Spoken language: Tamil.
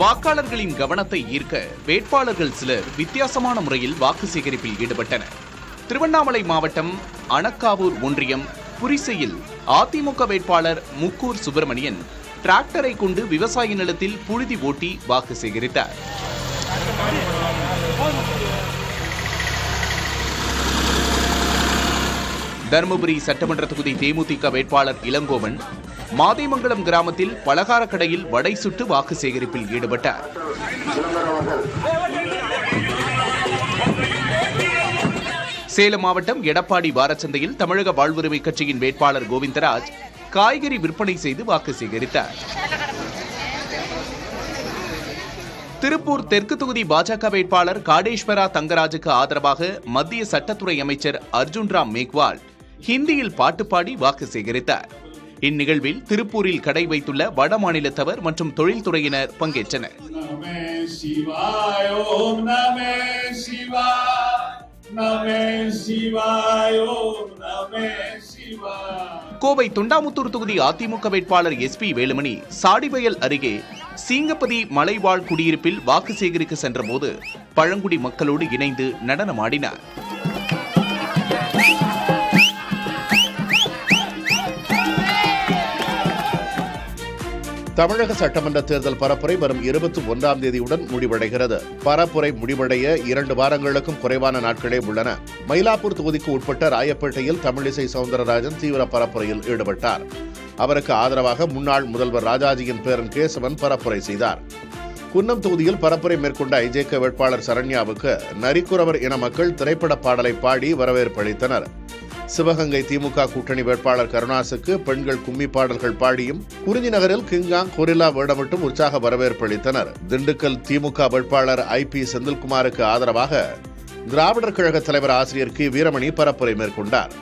வாக்காளர்களின் கவனத்தை ஈர்க்க வேட்பாளர்கள் சிலர் வித்தியாசமான முறையில் வாக்கு சேகரிப்பில் ஈடுபட்டனர். திருவண்ணாமலை மாவட்டம் அணக்காவூர் ஒன்றியம் புரிசையில் அதிமுக வேட்பாளர் முக்கூர் சுப்பிரமணியன் டிராக்டரை கொண்டு விவசாய நிலத்தில் புழுதி ஓட்டி வாக்கு சேகரித்தார். தருமபுரி சட்டமன்ற தொகுதி தேமுதிக வேட்பாளர் இளங்கோவன் மாதேமங்கலம் கிராமத்தில் பலகார கடையில் வடை சுட்டு வாக்கு சேகரிப்பில் ஈடுபட்டார். சேலம் மாவட்டம் எடப்பாடி வாரச்சந்தையில் தமிழக வாழ்வுரிமை கட்சியின் வேட்பாளர் கோவிந்தராஜ் காய்கறி விற்பனை செய்து வாக்கு சேகரித்தார். திருப்பூர் தெற்கு தொகுதி பாஜக வேட்பாளர் காடேஸ்வரா தங்கராஜுக்கு ஆதரவாக மத்திய சட்டத்துறை அமைச்சர் அர்ஜுன் ராம் மேக்வால் ஹிந்தியில் பாட்டு பாடி வாக்கு சேகரித்தார். இந்நிகழ்வில் திருப்பூரில் கடை வைத்துள்ள வட மாநிலத்தவர் மற்றும் தொழில்துறையினர் பங்கேற்றனர். கோவை தொண்டாமுத்தூர் தொகுதி அதிமுக வேட்பாளர் SP வேலுமணி சாடிவயல் அருகே சீங்கப்பதி மலைவாழ் குடியிருப்பில் வாக்கு சேகரிக்க சென்றபோது பழங்குடி மக்களோடு இணைந்து நடனமாடினார். தமிழக சட்டமன்ற தேர்தல் பரப்புரை வரும் 21ஆம் தேதியுடன் முடிவடைகிறது. பரப்புரை முடிவடைய 2 வாரங்களுக்கும் குறைவான நாட்களே உள்ளன. மயிலாப்பூர் தொகுதிக்கு உட்பட்ட ராயப்பேட்டையில் தமிழிசை சவுந்தரராஜன் தீவிர பரப்புரையில் ஈடுபட்டார். அவருக்கு ஆதரவாக முன்னாள் முதல்வர் ராஜாஜியின் பேரன் கேசவன் பரப்புரை செய்தார். குன்னம் தொகுதியில் பரப்புரை மேற்கொண்ட IJK வேட்பாளர் சரண்யாவுக்கு நரிக்குறவர் இன மக்கள் திரைப்பட பாடலை பாடி வரவேற்பு அளித்தனர். சிவகங்கை திமுக கூட்டணி வேட்பாளர் கருணாசுக்கு பெண்கள் கும்மி பாடல்கள் பாடியும், குறிஞ்சி நகரில் கிங்காங் கொரில்லா வேடமிட்டும் உற்சாக வரவேற்பு அளித்தனர். திண்டுக்கல் திமுக வேட்பாளர் IP செந்தில்குமாருக்கு ஆதரவாக திராவிடர் கழக தலைவர் ஆசிரியர் K வீரமணி பரப்புரை மேற்கொண்டார்.